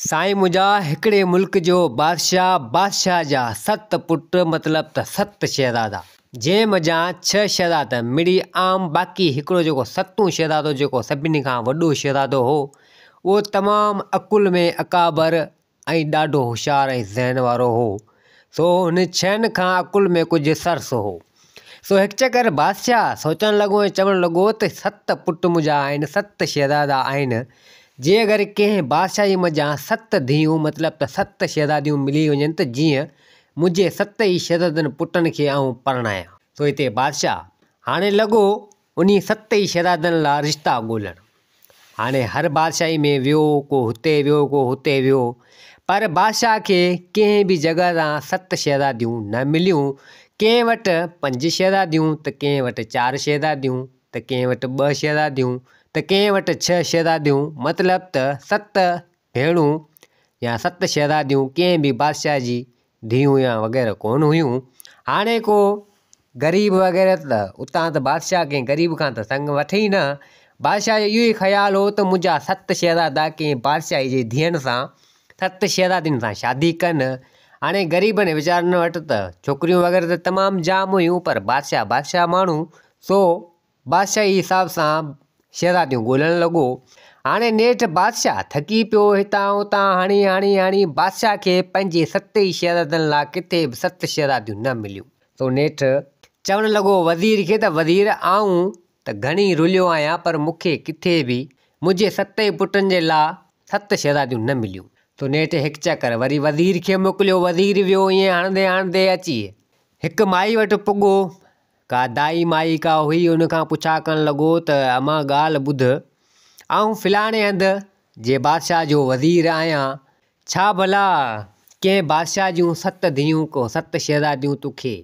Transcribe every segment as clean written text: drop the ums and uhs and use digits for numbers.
साईं मुंहिंजा हिकिड़े मुल्क जो बादशाह जा 7 पुट मतिलब त 7 शहज़ादा। जंहिं मज़ा 6 शहज़ादा मिड़ी आम बाक़ी हिकिड़ो जेको 7 शहज़ादो जेको सभिनी खां वॾो शहज़ादो हो, उहो तमामु अकुल में अकाबर ऐं ॾाढो होशियारु ऐं ज़हन वारो हो। सो हुन 6 खां अकुल में कुझु सरस हो। सो हिकु चकर बादशाह सोचणु लॻो ऐं चवणु लॻो त 7 पुट मुंहिंजा आहिनि, 7 शहज़ादा आहिनि। जे अगरि कंहिं बादशाही मज़ा 7 धीअरूं मतिलबु त 7 शहज़ादियूं मिली वञनि त जीअं मुंहिंजे 7 ई शहज़ादनि पुटनि खे आऊं परणायां। सो हिते बादशाह हाणे लॻो उन 7 ई शहज़ादनि लाइ रिश्ता ॻोल्हणु। हाणे हर बादशाही में वियो, को हुते वियो, को हुते वियो, पर बादशाह खे कंहिं बि जॻह तां 7 शहज़ादियूं न मिलियूं। कंहिं वटि 5 शहज़ादियूं त कंहिं वटि 4 शहज़ादियूं त कंहिं वटि 2 शहज़ादियूं त कंहिं वटि 6 शहज़ादियूं, मतिलबु त 7 भेणूं या 7 शहज़ादियूं कंहिं बि बादशाह जी धीअरूं या वग़ैरह कोन हुयूं। हाणे को ग़रीब वग़ैरह त उतां त बादशाह कंहिं ग़रीब खां त संग वठे ई न। बादशाह जो इहो ई ख़्यालु हो त मुंहिंजा 7 शहज़ादा कंहिं बादशाह जी धीअनि सां 7 शहज़ादियुनि सां शादी कनि। हाणे ग़रीबनि वीचारनि वटि त छोकिरियूं वग़ैरह त तमामु जाम हुयूं, पर बादशाह माण्हू, सो बादशाही हिसाब सां शहज़ादियूं ॻोल्हणु लॻो। हाणे नेठि बादशाह थकी पियो हितां हुतां हणी बादशाह खे पंहिंजे 7 ई शहज़ादनि लाइ किथे बि 7 शहज़ादियूं न मिलियूं। सो नेठि चवणु लॻो वज़ीर खे त वज़ीर आऊं त घणी रुलियो आहियां, पर मूंखे किथे बि मुंहिंजे 7 ई पुटनि जे लाइ 7 शहज़ादियूं न मिलियूं। सो नेठि हिकु चकर वरी वज़ीर खे मोकिलियो। वज़ीर वियो, ईअं हणंदे अची हिकु माई वटि पुॻो। का दाई माई का हुई, उनखां पुछा करणु लॻो त अमां ॻाल्हि ॿुध, आऊं फिलाणे हंधि जे बादशाह जो वज़ीर आहियां। छा भला कंहिं बादशाह जूं 7 धीअरूं को 7 शहज़ादियूं तोखे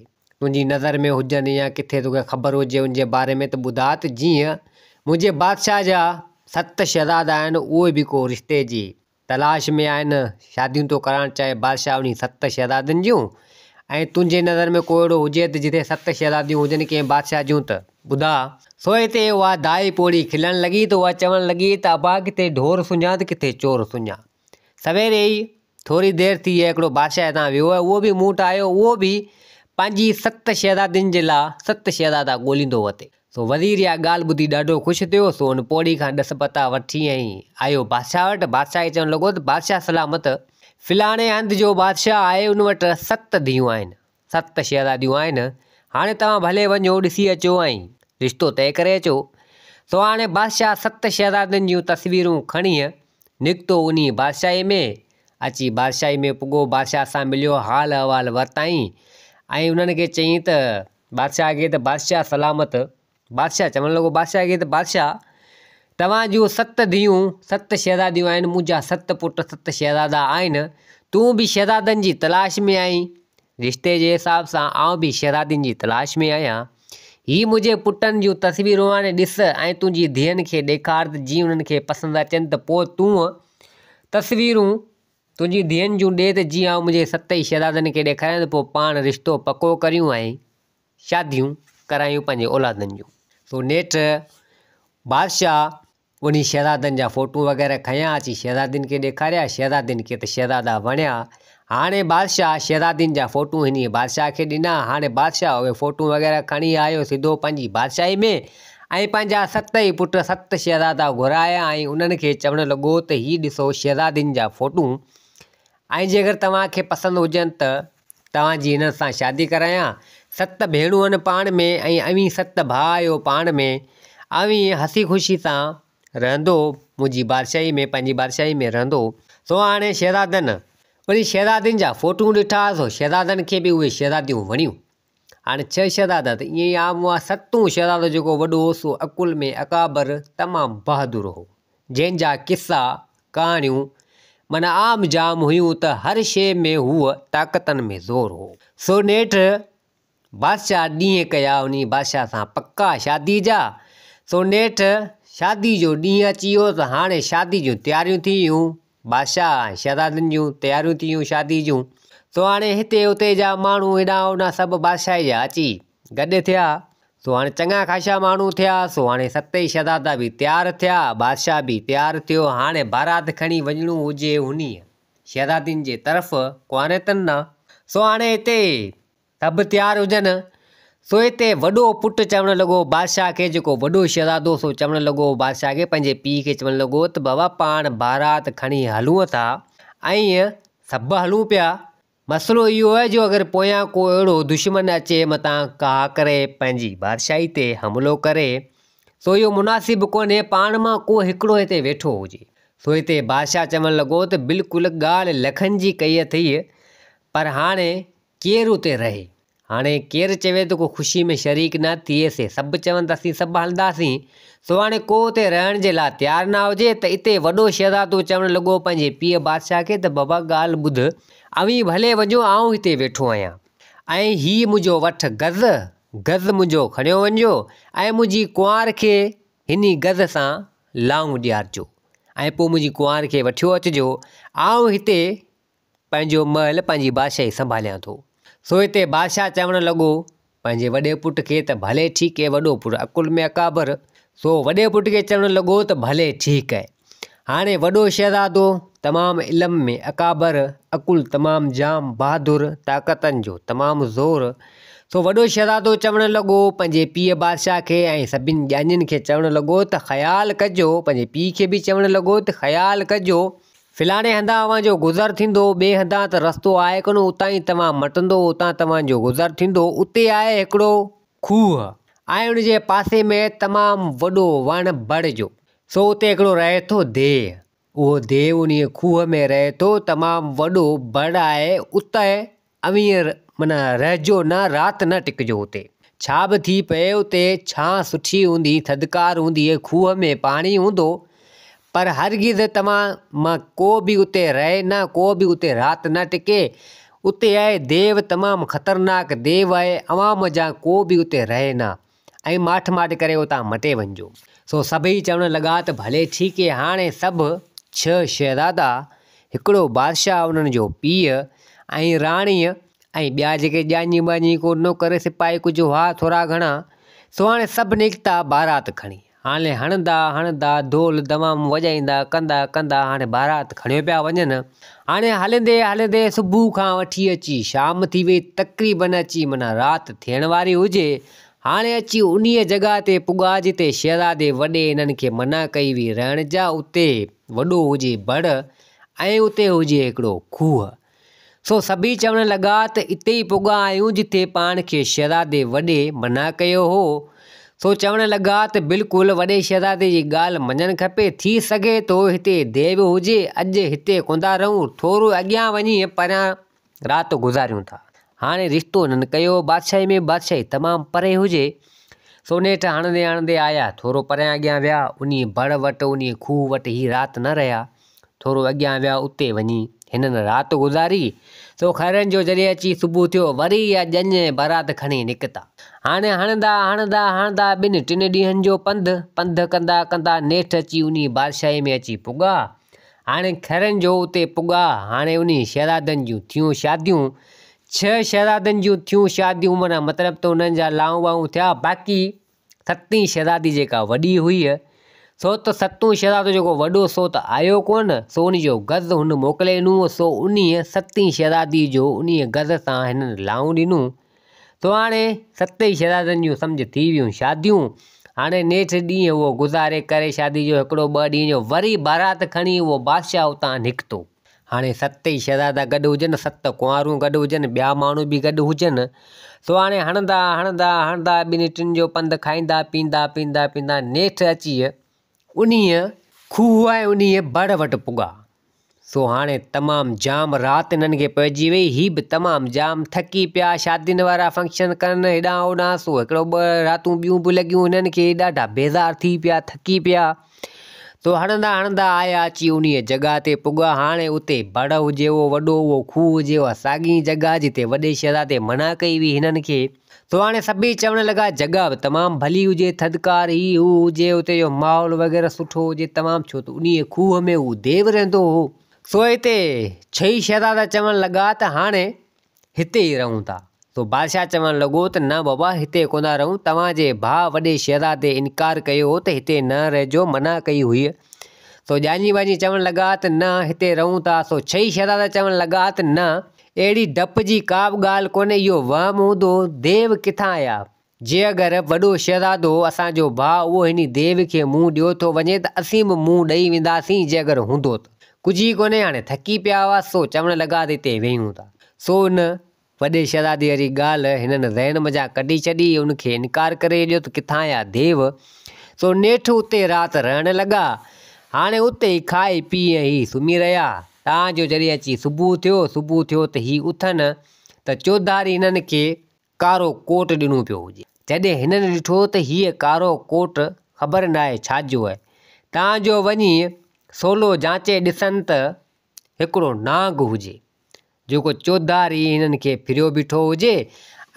तुंहिंजी नज़र में हुजनि या किथे तोखे ख़बर हुजे उनजे बारे में त ॿुधा त जीअं मुंहिंजे बादशाह जा 7 शहज़ादा आहिनि, उहे बि को रिश्ते जी तलाश में आहिनि, शादियूं थो कराइणु चाहे बादशाह उन 7 शहज़ादनि जूं। ऐं तुंहिंजे नज़र में को अहिड़ो हुजे त जिते 7 शहज़ादियूं हुजनि कंहिं बादशाह जूं त ॿुधा। सो हिते उहा दाई पोड़ी खिलणु लॻी त उहा चवणु लॻी त अबा किथे ढोर सुञा त किथे चोर सुञा। सवेरे ई थोरी देरि थी आहे, हिकिड़ो बादशाह हितां वियो आहे, उहो बि मूं वटि आयो, उहो बि पंहिंजी 7 शहज़ादियुनि जे लाइ 7 शहज़ादा ॻोल्हींदो वते। सो वज़ीर इहा ॻाल्हि ॿुधी ॾाढो ख़ुशि थियो। सो हुन पोड़ी खां 10 पता वठी ऐं आयो बादशाह वटि। बादशाह खे चवणु लॻो त बादशाह सलामत, फिलाणे हंधि जो बादशाह आहे, उन वटि 7 धीअरूं आहिनि, 7 शहज़ादियूं आहिनि। हाणे तव्हां भले वञो, ॾिसी अचो ऐं रिश्तो तइ करे अचो। सो हाणे बादशाह 7 शहज़ादनि जूं तस्वीरूं खणी निकितो उन बादशाही में। अची बादशाही में पुॻो, बादशाह सां मिलियो, हाल अहिवाल वरिताईं ऐं उन्हनि खे चयईं त बादशाह खे त बादशाह सलामत। बादशाह चवणु लॻो बादशाह खे त बादशाह तव्हां जूं 7 धीअरूं 7 शहज़ादियूं आहिनि, मुंहिंजा 7 पुट 7 शहज़ादा आहिनि। तूं बि शहज़ादनि जी तलाश में आहीं, रिश्ते जे हिसाब सां आउं बि शहज़ादियुनि जी तलाश में आहियां। हीअ मुंहिंजे पुटनि जूं तस्वीरूं हाणे ॾिस ऐं तुंहिंजी धीअनि खे ॾेखार त जीअं उन्हनि खे पसंदि अचनि त पोइ तूं तस्वीरूं तुंहिंजी धीअनि जूं ॾे त जीअं आउं मुंहिंजे 7 ई शहज़ादनि खे ॾेखारियां त पोइ पाण रिश्तो पको करियूं ऐं शादियूं करायूं पंहिंजे औलादनि जूं। सो नेठि बादशाह उन शहज़ादनि जा फ़ोटू वग़ैरह खयां, अची शहज़ादियुनि खे ॾेखारिया। शहज़ादियुनि खे त शहज़ादा वणिया। हाणे बादशाह शहज़ादियुनि जा फ़ोटू हिन बादशाह खे ॾिना। हाणे बादशाह उहे फ़ोटू वग़ैरह खणी आयो सिधो पंहिंजी बादशाही में ऐं पंहिंजा 7 ई पुट 7 शहज़ादा घुराया ऐं उन्हनि खे चवणु लॻो त हीअ ॾिसो शहज़ादियुनि जा फ़ोटू, ऐं जेकर तव्हांखे पसंदि हुजनि त तव्हांजी हिन सां शादी करायां। 7 भेणूं आहिनि पाण में ऐं अवी 7 भाउ आहियो पाण में, अवी हसी ख़ुशी सां रहंदो मुंहिंजी बादशाही में, पंहिंजी बादशाही में रहंदो। सो हाणे शहज़ादनि वरी शहज़ादियुनि जा फ़ोटू ॾिठा। सो शहज़ादनि खे बि उहे शहज़ादियूं वणियूं। हाणे 6 शहज़ादा त ईअं ई आम हुआ। 7 शहज़ादो जेको वॾो हो सो अकुल में अकाबर तमामु बहादुर हो, जंहिंजा किस्सा कहाणियूं माना आम जाम हुयूं त हर शइ में हूअ ताक़तनि में ज़ोर हो। सो नेठि बादशाह ॾींहं कया उन बादशाह सां पका शादी जा। सो नेठि शादी जो ॾींहुं अची वियो त हाणे शादी जूं तयारियूं थी वियूं। बादशाह शहज़ादनि जूं तयारियूं थी वियूं शादी जूं। सो हाणे हिते हुते जा माण्हू हेॾां होॾां सभु बादशाह जा अची गॾु थिया। सो हाणे चङा ख़ासा माण्हू थिया। सो हाणे 7 ई शहज़ादा बि तयारु थिया, बादशाह बि तयारु थियो। हाणे बारात खणी वञिणो हुजे उन शहज़ादियुनि जे तरफ़ कुंवारे अथनि न। सो हाणे हिते सभु तयारु हुजनि। सो हिते वॾो पुटु चवणु लॻो बादशाह खे, जेको वॾो शहज़ादो सो चवणु लॻो बादशाह खे, पंहिंजे पीउ खे चवणु लॻो त बाबा पाण बारात खणी हलूं था ऐं सभु हलूं पिया। मसइलो इहो आहे जो अगरि पोयां को अहिड़ो दुश्मन अचे मतां का करे पंहिंजी बादशाही ते हमिलो करे, सो इहो मुनासिबु कोन्हे पाण मां को हिकिड़ो हिते वेठो हुजे। सो हिते बादशाह चवणु लॻो त बिल्कुलु ॻाल्हि लखनि जी कई अथई, पर हाणे केरु उते रहे। हाणे केरु चवे त को ख़ुशी में शरीक न थिएसि, सभु चवनि त असीं सभु हलंदासीं। सो हाणे को उते रहण जे लाइ तयारु न हुजे त हिते वॾो शहज़ादो चवणु लॻो पंहिंजे पीउ बादशाह खे त बाबा ॻाल्हि ॿुध, अवी भले वञो, आऊं हिते वेठो आहियां ऐं हीउ मुंहिंजो वठ गज़ मुंहिंजो खणियो वञिजो ऐं मुंहिंजी कुंवार खे हिन गज़ सां लाऊं ॾियारिजो ऐं पोइ मुंहिंजी कुंवार खे वठियो अचिजो। आऊं हिते पंहिंजो महल पंहिंजी बादशाही संभालियां थो। सो हिते बादशाह चवणु लॻो पंहिंजे वॾे पुट खे त भले ठीकु आहे, वॾो पुटु अकुल में अकाबर। सो वॾे पुट खे चवणु लॻो त भले ठीकु आहे। हाणे वॾो शहज़ादो तमामु इल्म में अकाबर, अकुल तमामु जाम बहादुर, ताक़तनि जो तमामु ज़ोर। सो वॾो शहज़ादो चवणु लॻो पंहिंजे पीउ बादशाह खे ऐं सभिनि ॼाणियुनि खे चवणु लॻो त ख़्यालु कजो, पंहिंजे पीउ खे बि चवणु लॻो त ख़्यालु कजो, फ़िलाणे हंधा अव्हांजो गुज़र थींदो, ॿिए हंधा त रस्तो आहे कोन, उतां ई तव्हां मटंदो, उतां तव्हांजो गुज़र थींदो। उते आहे हिकिड़ो खूह ऐं उन जे पासे में तमामु वॾो वणु बड़ जो। सो उते हिकिड़ो रहे थो देव, उहो देव उन खूह में रहे थो, तमामु वॾो बड़ आहे। उते अवीं माना रहिजो न, राति न टिकजो उते। छा बि थी पए उते छां सुठी हूंदी, थधिकार हूंदी, खूह में पाणी हूंदो, पर हरगिज़ तव्हां मां को बि उते रहे न, को बि उते राति न टिके। उते आहे देव, तमामु ख़तरनाक देव आहे, अवाम जा को बि उते रहे न ऐं माठ करे उतां मटे वञिजो। सो सभई चवणु लॻा त भले ठीकु आहे। हाणे सभु 6 शहज़ादा, हिकिड़ो बादशाह, उन्हनि जो पीउ ऐं राणीअ ऐं ॿिया जेके ॼाñी ॿाñी को नौकर सिपाही कुझु हुआ थोरा घणा। सो हाणे सभु निकिता बारात खणी। हाणे हणंदा ढोल दमाम वॼाईंदा कंदा हाणे बारात खणियो पिया वञनि। हाणे हलंदे सुबुह खां वठी अची शाम थी वई, तक़रीबन अची माना राति थियण वारी हुजे। हाणे अची उन्हीअ जॻह ते पुॻा जिते शहज़ादे वॾे इन्हनि खे मना कई हुई रहण जा। उते वॾो हुजे बड़ ऐं उते हुजे हिकिड़ो खूह। सो सभई चवणु लॻा त हिते ई पुॻा आहियूं जिते पाण खे शहज़ादे वॾे मना कयो हो। सो चवणु लॻा त बिल्कुलु वॾे शहज़ादे जी ॻाल्हि मञणु खपे, थी सघे थो हिते देव हुजे, अॼु हिते कोन्दा रहूं, थोरो अॻियां वञी परियां राति गुज़ारियूं था। हाणे रिश्तो हिननि कयो बादशाही में, बादशाही तमामु परे हुजे। सो नेठि हणंदे आया, थोरो परियां अॻियां विया, उन बड़ वटि उन खूह वटि ही राति न रहिया। थोरो अॻियां विया, उते वञी हिननि राति गुज़ारी। सो खैरनि जो जॾहिं अची सुबुह थियो, वरी इहा ॼञ बारात खणी निकिता। हाणे हणंदा 2-3 ॾींहंनि जो पंधु कंदा नेठि अची उन बादशाही में अची पुॻा। हाणे खैरनि जो उते पुॻा। हाणे उन शहज़ादनि जूं थियूं शादियूं, 6 शहज़ादनि जूं थियूं शादियूं, माना मतिलबु त उन्हनि जा लाऊं वाऊं थिया। बाक़ी 7हीं शहज़ादी जेका वॾी हुई, सो त 7हों शहज़ादो जेको वॾो सो त आयो कोन। सो उन जो गज़ हुन मोकिले ॾिनो। सो उन 7हीं शहज़ादी जो उन गज़ सां हिननि लाऊं ॾिनूं। सो हाणे 7 शहज़ादनि जूं सम्झ थी वियूं शादियूं। हाणे नेठि ॾींहुं उहो गुज़ारे करे शादी जो 1-2 ॾींहं जो वरी बारात खणी उहो बादशाह उतां निकितो। हाणे 7 शहज़ादा गॾु हुजनि, 7 कुंवारूं गॾु हुजनि, ॿिया माण्हू बि गॾु हुजनि। सो हाणे हणंदा 2-3 जो पंधु खाईंदा पींदा नेठि अची उन्हीअ खूह ऐं उन्हीअ बड़ वटि पुॻा। सो हाणे तमामु जाम राति हिननि खे पइजी वई। ही बि तमामु जाम थकी पिया, शादियुनि वारा फंक्शन कनि हेॾां होॾां। सो 1-2 रातूं ॿियूं बि लॻियूं हिननि खे, ॾाढा बेज़ार थी पिया, थकी पिया। सो हणंदा आया, अची उन जॻह ते पुॻा। हाणे उते बड़ हुजे, उहो वॾो उहो खूह हुजे, उहा साॻी जॻह जिते वॾे शहज़ादे मना कई हुई हिननि खे। सो हाणे सभई चवणु लॻा जॻह बि तमामु भली हुजे, थधिकार ही हू हुजे, उते जो माहौल वग़ैरह सुठो हुजे तमामु, छो त उन खूह में उहो देव रहंदो हो। सो हिते 6 शहज़ादा चवणु लॻा त हाणे हिते ई रहूं था। सो बादशाह चवणु लॻो त न बाबा हिते कोन्ह रहूं, तव्हांजे भाउ वॾे शहज़ादे इनकार कयो हो त हिते न रहिजो, मना कई हुई। सो जानी बानी चवण लगा त न हिते रहूं था। सो छही शहज़ादा चवण लगा त न अहिड़ी डप जी का बि ॻाल्हि कोन्हे, इहो वहम हूंदो, देव किथां आया। जे अगरि वॾो शहज़ादो असांजो भाउ उहो हिन देव खे मुंहुं ॾियो थो वञे त असीं बि मुंहुं ॾेई वेंदासीं जे अगरि हूंदो त। कुझु ई कोन्हे, हाणे थकी पिया हुआ। सो चवण लॻा त हिते वेहूं था। सो उन वॾे शहज़ादे वारी ॻाल्हि हिननि ज़हन मज़ा कढी छॾी, उनखे इनकार करे ॾियो त किथां आया देव। सो नेठि उते राति रहण लॻा। हाणे उते ई खाई पी ई सुम्ही रहिया। तव्हांजो जॾहिं अची सुबुह थियो त ही उथनि त चौधारी हिननि खे कारो कोट ॾिनो पियो हुजे। जॾहिं हिननि ॾिठो त हीअ कारो कोट ख़बर न आहे छाजो आहे। तव्हांजो वञी सोलो जांचे ॾिसनि त हिकिड़ो नाग हुजे, जेको चौधारी हिननि खे फिरियो बीठो हुजे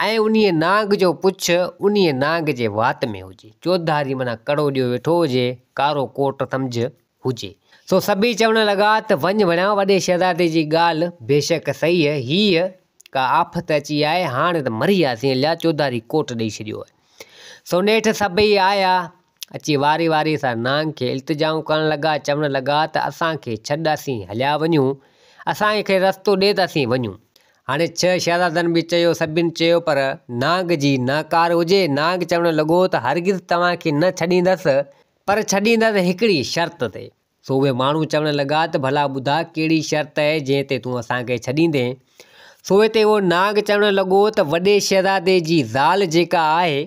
ऐं उन्हीअ नाग जो पुछ उन्हीअ नाग जे वात में हुजे। चौधारी माना कड़ो ॾियो वेठो हुजे, कारो कोट सम्झ हुजे। सो सभई चवण लॻा त वञ वञा, वॾे शहज़ादे जी ॻाल्हि बेशक सही आहे, हीअ का आफ़त अची आहे, हाणे त मरी वियासीं हलिया, चौधारी कोट ॾेई छॾियो आहे। सो नेठि सभई आया, अची वारी वारी सां नांग खे इल्तिजाऊं करण लॻा, चवण लॻा त असांखे छॾ, असीं हलिया वञूं, असांखे रस्तो ॾे त असीं वञूं। हाणे छह शहज़ादनि बि चयो, सभिनि चयो, पर नाग जी नकार हुजे। नाग चवण लॻो त हरगिज़ तव्हांखे न छॾींदसि, पर छॾींदसि हिकिड़ी शर्त ते। सो उहे माण्हू चवण लॻा त भला ॿुधा कहिड़ी शर्त आहे जंहिं ते तूं असांखे छॾींदे। सो हिते उहो नाग चवण लॻो त वॾे शहज़ादे जी ज़ाल जेका आहे,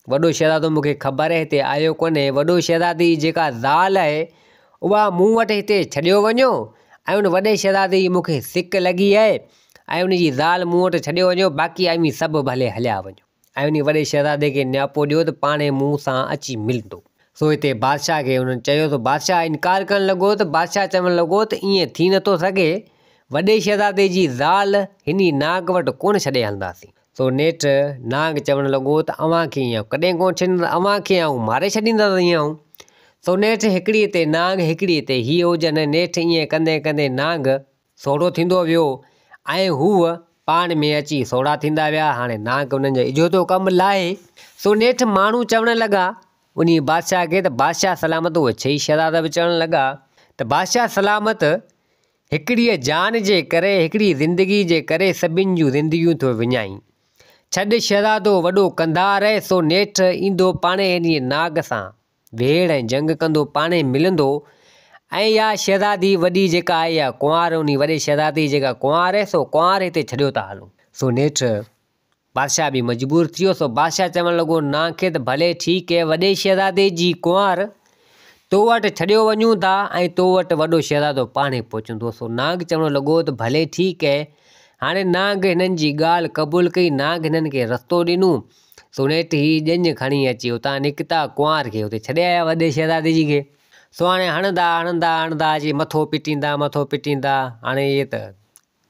वॾो शहज़ादो मूंखे ख़बर आहे हिते आयो कोन्हे, वॾो शहज़ादी जेका ज़ाल आहे उहा मूं वटि हिते छॾियो वञो ऐं उन वॾे शहज़ादे जी मूंखे सिक लॻी आहे ऐं उनजी ज़ाल मूं वटि छॾियो वञो, बाक़ी आमी सभु भले हलिया वञो ऐं उन वॾे शहज़ादे खे न्यापो ॾियो त पाणे मूं सां अची मिलंदो। सो हिते बादशाह खे हुननि चयो त बादशाह इनकार करणु लॻो त बादशाह चवणु लॻो त ईअं थी नथो सघे, वॾे शहज़ादे जी ज़ाल हिन नाग वटि कोन छॾे हलंदासीं। सो नेठि नाग चवणु लॻो त अव्हांखे ईअं कॾहिं कोन छॾींदा, अव्हांखे आऊं मारे छॾींदसि ईअं। सो नेठि हिकिड़ी हिते नाग, हिकिड़ी हिते हीअ हुजनि। नेठि ईअं कंदे कंदे नाग सोढ़ो थींदो वियो ऐं हूअ पाण में अची सोढ़ा थींदा विया। हाणे नाग उन्हनि जो इजोतो कमु लाहे। सो नेठि माण्हू चवण लॻा उन बादशाह खे त बादशाह सलामत। उहे छही शहज़ादा बि चवण लॻा त बादशाह सलामत, हिकिड़ीअ जान जे करे, हिकिड़ी ज़िंदगी जे करे सभिनि जूं ज़िंदगियूं थो विञाई। छॾ शहज़ादो वॾो कंधार आहे। सो नेठि ईंदो पाणे इन नाग सां वेड़ ऐं जंग कंदो, पाणे मिलंदो ऐं इहा शहज़ादी वॾी जेका आहे इहा कुंवार, उन वॾे शहज़ादी जेका कुंवार आहे, सो कुंवार हिते छॾियो था हलूं। सो नेठि बादशाह बि मजबूर थी वियो। सो बादशाह चवणु लॻो नाग खे त भले ठीकु आहे, वॾे शहज़ादे जी कुंवार तो वटि छॾियो वञूं था ऐं तो वटि वॾो शहज़ादो पाणे पहुचंदो। सो नाग चवणु लॻो त भले ठीकु आहे। हाणे नाग हिननि जी ॻाल्हि क़बूलु कई, नाग हिननि खे रस्तो ॾिनो। सो नेठि ही ॼञ खणी अची उतां निकिता, कुंवार खे हुते छॾे आया वॾे शहज़ादे जी खे। सो हाणे हणंदा हणंदा हणंदा अची मथो पिटींदा। हाणे इहे त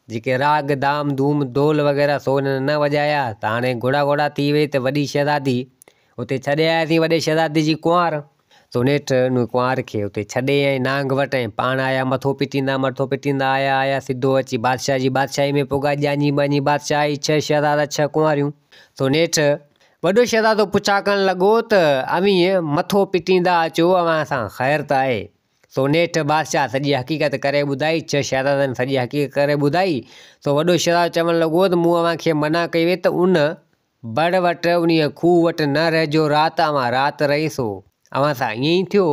जेके राग दाम धूम ढोल वग़ैरह सो हिननि न वॼाया त हाणे घोड़ा थी वई त वॾी शहज़ादी हुते छॾे आयासीं वॾे शहज़ादे जी कुंवार। सो नेठि उन कुंवार खे हुते छॾे ऐं नांग वटि ऐं पाण आया मथो पिटींदा आया सिधो अची बादशाह जी बादशाही में पुॻा। ॼाणी ॿाणी बादशाही, छह शहज़ादा छह कुंवारियूं। सो नेठि वॾो शहज़ादो पुछा करणु लॻो त अवी मथो पिटींदा अचो, अव्हां सां ख़ैरु त आहे। सो नेठि बादशाह सॼी हक़ीक़त करे ॿुधाई, छह शहज़ादनि सॼी हक़ीक़त करे ॿुधाई। सो वॾो शहज़ादो चवणु लॻो त मूं अव्हांखे मना कई हुई त उन बड़ वटि उन खूह वटि न रहिजो राति, अव्हां राति रहीसो, अव्हां सां ईअं ई थियो।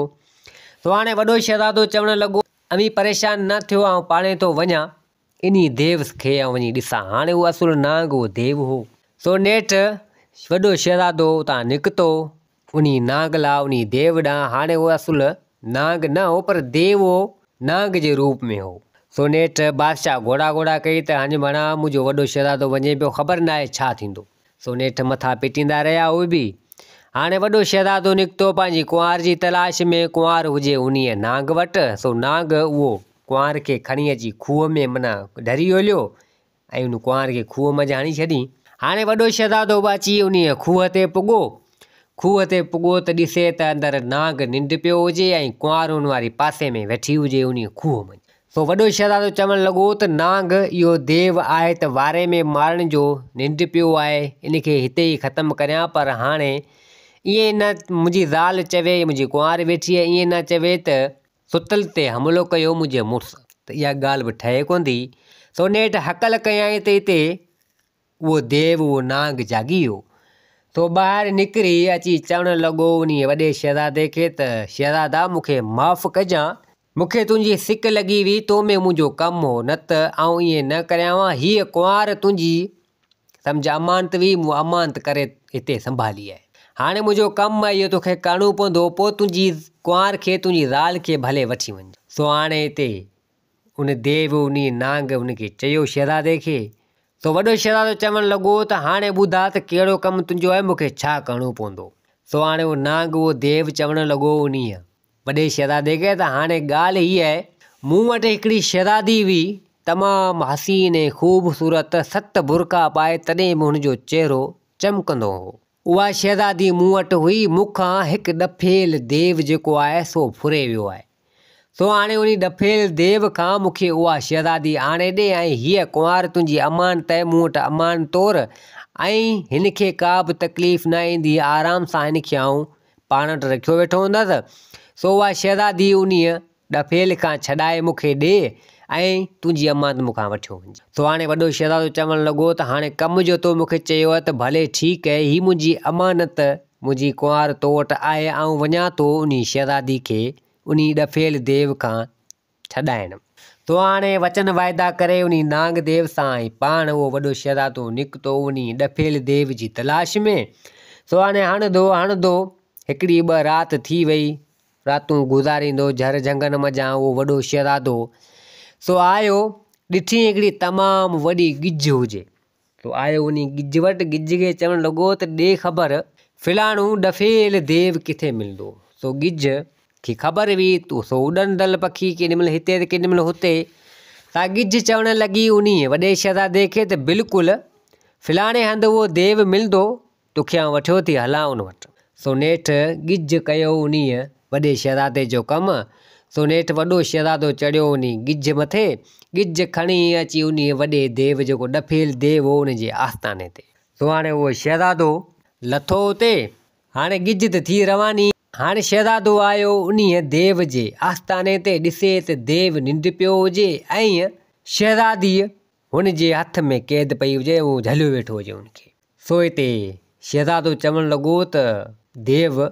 सो हाणे वॾो शहज़ादो चवणु लॻो अवी परेशान न थियो, ऐं पाणे थो वञा इन देव खे वञी ॾिसां। हाणे उहो असुलु नांग उहो देव हो। सो नेठि वॾो शहज़ादो उतां निकितो उन नांग ला उन देव ॾांहुं। हाणे उहो असुलु नांग न हो पर देव हो, नांग जे रूप में हो। सो नेठि बादशाह घोड़ा कई त हाणे माना मुंहिंजो वॾो शहज़ादो वञे पियो, ख़बर न आहे छा थींदो। सो नेठि मथां पिटींदा रहिया उहे बि। हाणे वॾो शहज़ादो निकितो पंहिंजी कुंवार जी तलाश में, कुंवार हुजे उन नांग वटि। सो नांग उहो कुंवार खे खणी अची खूह में माना ढरी हलियो ऐं उन कुंवार खे खूह में हणी छॾी। हाणे वॾो शहज़ादो बि अची उन खूह ते पुॻो। खूह ते पुॻो त ॾिसे त अंदरि नांग निंड पियो हुजे ऐं कुंवार उन वारी पासे में वेठी हुजे उन खूह में। सो वॾो शहज़ादो चवणु लॻो त नांग इहो देव आहे त वारे में मारण जो निंड पियो आहे, इनखे हिते ई ख़तमु करियां। पर हाणे ईअं न मुंहिंजी ज़ाल चवे, मुंहिंजी कुंवार वेठी आहे, ईअं न चवे त सुतल ते हमिलो कयो मुंहिंजे मुड़ुस। त इहा ॻाल्हि बि ठहे कोन थी। सो नेठि हकल कयई त हिते उहो देव उहो नांग जागी वियो। सो ॿाहिरि निकिरी अची चवणु लॻो उन वॾे शहज़ादे खे त शहज़ादा मूंखे माफ़ु कजांइ, मूंखे तुंहिंजी सिक लॻी हुई, तो में मुंहिंजो कमु हो, न त आउं ईअं न करियां हा। हीअ कुंवार तुंहिंजी सम्झ अमानत हुई, मूं अमानत करे हिते संभाली आहे। हाणे मुंहिंजो कमु आहे इहो तोखे करिणो पवंदो, पोइ तुंहिंजी कुंवार खे तुंहिंजी ज़ाल खे भले वठी वञ। सो हाणे हिते उन देव उन नांग उनखे चयो शहज़ादे खे। सो वॾो शहज़ादो चवणु लॻो त हाणे ॿुधा त कहिड़ो कमु तुंहिंजो आहे, मूंखे छा करिणो पवंदो। सो हाणे उहो नांग उहो देव चवणु लॻो उन वॾे शहज़ादे खे त हाणे ॻाल्हि हीअ आहे, मूं वटि हिकिड़ी शहज़ादी हुई, तमामु हसीन ऐं ख़ूबसूरत, 7 बुरका पाए तॾहिं बि हुनजो चहिरो चमकंदो हो। उहा शहज़ादी मूं वटि हुई, मूंखां हिकु ॾफेल देव जेको आहे सो फुरे वियो आहे। सो हाणे उन ॾफेल देव खां मूंखे उहा शहज़ादी आणे ॾे, ऐं हीअ कुंवार तुंहिंजी अमानत आहे, मूं वटि अमानत तौर, ऐं हिनखे का बि तकलीफ़ न ईंदी, आराम सां हिनखे आउं पाण वटि रखियो वेठो हूंदसि। सो उहा शहज़ादी उन ॾफेल खां छॾाए मूंखे ॾे ऐं तुंहिंजी अमानत मूंखां वठियो वञ। सो हाणे वॾो शहज़ादो चवणु लॻो त हाणे कम जो तो मूंखे चयो आहे त भले ठीकु आहे, हीअ मुंहिंजी अमानत मुंहिंजी कुंवार तो वटि आहे, ऐं वञा थो उन शहज़ादी खे उन ॾफेल देव खां छॾाइण। तो हाणे वचन वाइदा करे उन नांग देव सां ऐं पाण उहो वॾो शहज़ादो निकितो उन ॾफेल देव जी तलाश में। सो हाणे हणंदो हिकिड़ी 2 राति थी वई, रातूं गुज़ारींदो झर झंगन मज़ा उहो वॾो शहज़ादो। सो आयो, ॾिठी हिकिड़ी तमामु वॾी गिज हुजे। सो आयो उन गिज वटि, गिज खे चवणु लॻो त ॾे ख़बर फिलाणो ॾफेल देव किथे मिलंदो। सो गिज खे ख़बर हुई, तूं सो उॾंदल पखी, केॾीमहिल हिते त केॾीमहिल हुते। सा गिज चवणु लॻी उन वॾे शहज़ादे खे त बिल्कुलु फिलाणे हंधि उहो देव मिलंदो, तोखे आउं वठियो थी हलां उन वटि। सो नेठि गिज कयो उन वॾे शहज़ादे जो कमु। सो नेठि वॾो शहज़ादो चढ़ियो उन गिज मथे, गिज खणी अची उन वॾे देव जेको ॾफेल देव हो उनजे आस्थाने ते। सो हाणे उहो शहज़ादो लथो उते, हाणे गिज त थी रवानी। हाणे शहज़ादो आयो उन देव जे आस्थाने ते, ॾिसे त देव निंड पियो हुजे ऐं शहज़ादी हुनजे हथ में क़ैद पई हुजे, उहो झलियो वेठो हुजे उनखे। सो हिते शहज़ादो चवणु लॻो त देव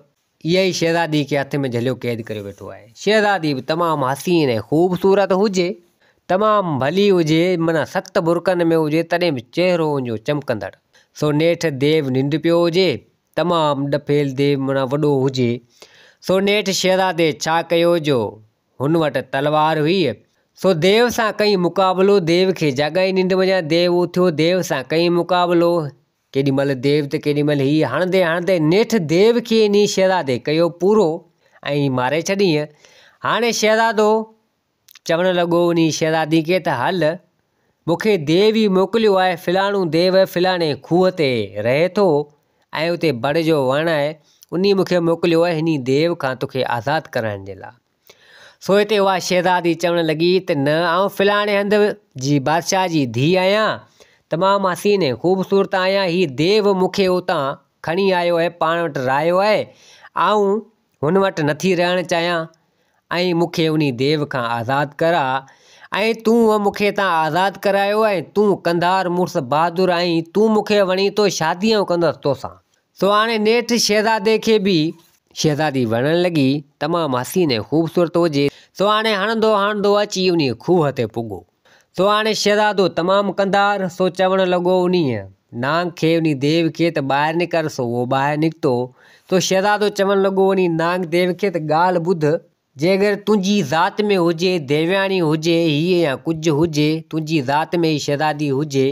इहा ई शहज़ादी खे हथ में झलियो क़ैद करे वेठो आहे। शहज़ादी बि तमामु हसीन ऐं ख़ूबसूरत हुजे, तमामु भली हुजे, माना 7 बुरकनि में हुजे, तॾहिं बि चहिरो हुनजो चमकंदड़। सो नेठि देव निंड पियो हुजे, तमामु ॾफेल देव माना वॾो हुजे। सो नेठि शहज़ादे छा कयो जो हुन वटि तलवार हुई। सो देव सां कई मुक़ाबिलो, देव खे जाॻाई निंड वञा, देव उथियो, देव सां कई मुक़ाबिलो, केॾीमहिल देव त केॾीमहिल हीअ, हणंदे हणंदे नेठि देव खे इन शहज़ादे कयो पूरो ऐं मारे छॾीअ। हाणे शहज़ादो चवणु लॻो उन शहज़ादी खे त हल, मूंखे देव ई मोकिलियो आहे, फिलाणो देव फिलाणे खूह ते रहे थो ऐं उते बड़ जो वणु आहे, उन मूंखे मोकिलियो आहे हिन देव खां तोखे आज़ादु कराइण जे लाइ। सो हिते उहा शहज़ादी चवणु लॻी त न, आउं फिलाणे हंधि जी बादशाह जी धीउ आहियां, तमामु हसीन ऐं ख़ूबसूरत आहियां, हीअ देव मूंखे उतां खणी आयो आहे, पाण वटि राहियो आहे, आउं हुन वटि नथी रहणु चाहियां ऐं मूंखे उन देव खां आज़ादु करा, ऐं तूं मूंखे तां आज़ादु करायो आहे, तूं कंधार मुड़ुसु बहादुर आहीं, तूं मूंखे वणी थो, शादी आउं कंदसि तोसां। सो हाणे नेठि शहज़ादे खे बि शहज़ादी वणणु लॻी, तमामु हसीन ऐं ख़ूबसूरत हुजे। सो हाणे हणंदो अची उन खूह ते पुॻो। सो हाणे शहज़ादो तमामु कंधार, सो चवणु लॻो उन नांग खे, उन देव खे त ॿाहिरि निकर। सो उहो ॿाहिरि निकितो। सो शहज़ादो चवणु लॻो उन नांग देव खे त ॻाल्हि ॿुध, जे अगरि तुंहिंजी ज़ात में हुजे, देवयाणी हुजे हीअ या कुझु हुजे, तुंहिंजी ज़ात में ई शहज़ादी हुजे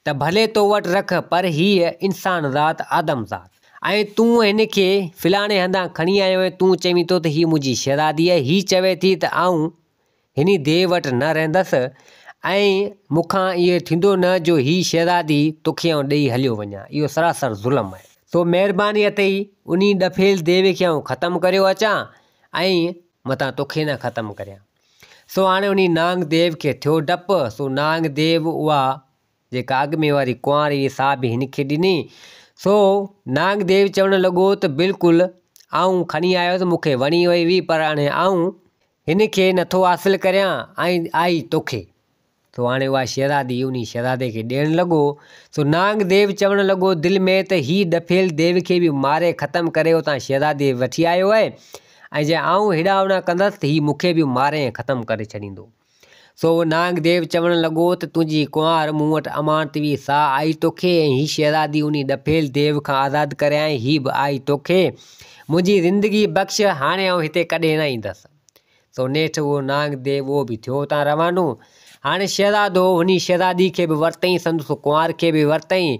त भले तो वटि रख, पर हीअ इंसान ज़ात आदम ज़ात, ऐं तूं हिनखे फिलाणे हंधां खणी आयो आहे, तूं चवीं थो त हीअ मुंहिंजी शहज़ादी आहे, हीअ चवे थी त आउं हिन देव वटि न रहंदसि ऐं मूंखां इहो थींदो न जो हीअ शहज़ादी तोखे आउं ॾेई हलियो वञा, इहो सरासर ज़ुल्म आहे। सो महिरबानी अथई उन ॾफेल देव खे आउं ख़तमु करे अचां ऐं मतां तोखे न ख़तमु करियां। सो हाणे उन नांग देव खे थियो डपु। सो नांग देव उहा जेका अॻु में वारी कुंवार हुई सा बि हिनखे ॾिनी। सो नांग देव चवणु लॻो त बिल्कुलु आउं खणी आयो त मूंखे वणी वई हुई, पर हाणे आउं हिन खे नथो हासिल करियां ऐं आई तोखे। तो हाणे उहा शहज़ादी उन शहज़ादे खे ॾियणु लॻो। सो नांगदेव चवणु लॻो दिलि में त हीउ ॾफेल देव खे बि मारे ख़तमु करे उतां शहज़ादी वठी आयो आहे ऐं जे आऊं हेॾा होॾा कंदसि त हीउ मूंखे बि मारे ऐं ख़तमु करे छॾींदो। सो नांगदेव चवणु लॻो त तुंहिंजी कुंवार मूं वटि अमानत हुई सा आई तोखे ऐं हीअ शहज़ादी उन ॾफेल देव खां आज़ादु करे ऐं हीअ बि आई तोखे। मुंहिंजी ज़िंदगी बख़्श, हाणे आऊं हिते कॾहिं न ईंदसि। सो नेठि उहो नांगदेव उहो बि थियो उतां रवानो। हाणे शहज़ादो उन शहज़ादी खे बि वरितईं, संदसि कुंवार खे बि वरितईं।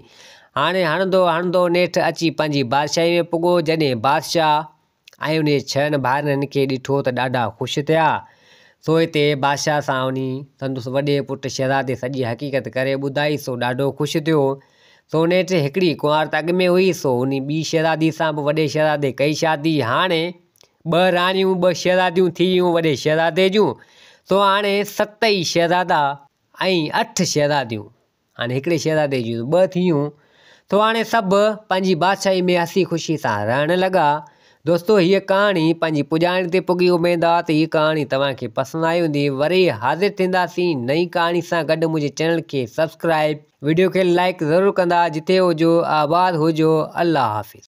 हाणे हणंदो हणंदो नेठि अची पंहिंजी बादशाही में पुॻो। जॾहिं बादशाह ऐं उन 6 भाउरनि खे ॾिठो त ॾाढा ख़ुशि थिया। सो हिते बादशाह सां उन संदसि वॾे पुटु शहज़ादे सॼी हक़ीक़त करे ॿुधाई। सो ॾाढो ख़ुशि थियो। सो नेठि हिकिड़ी कुंवार त अॻु में हुई, सो उन ॿी शहज़ादी सां बि वॾे शहज़ादे कई शादी। हाणे 2 रानियूं 2 शहज़ादियूं थी वियूं वॾे शहज़ादे जूं। सो हाणे 7 ई शहज़ादा ऐं 8 शहज़ादियूं। हाणे हिकिड़े शहज़ादे जूं 2 थियूं। सो हाणे सभु पंहिंजी बादशाही में हसी ख़ुशी सां रहणु लॻा। दोस्तो, हीअ कहाणी पंहिंजी पुॼाणी ते पुॻी। उमेद आहे त हीअ कहाणी तव्हांखे पसंदि आई हूंदी। वरी हाज़िर थींदासीं नई कहाणी सां गॾु। मुंहिंजे चैनल खे सब्सक्राइब, वीडियो खे लाइक ज़रूरु कंदा। जिते हुजो आबाद हुजो। अल्लाह हाफ़िज़।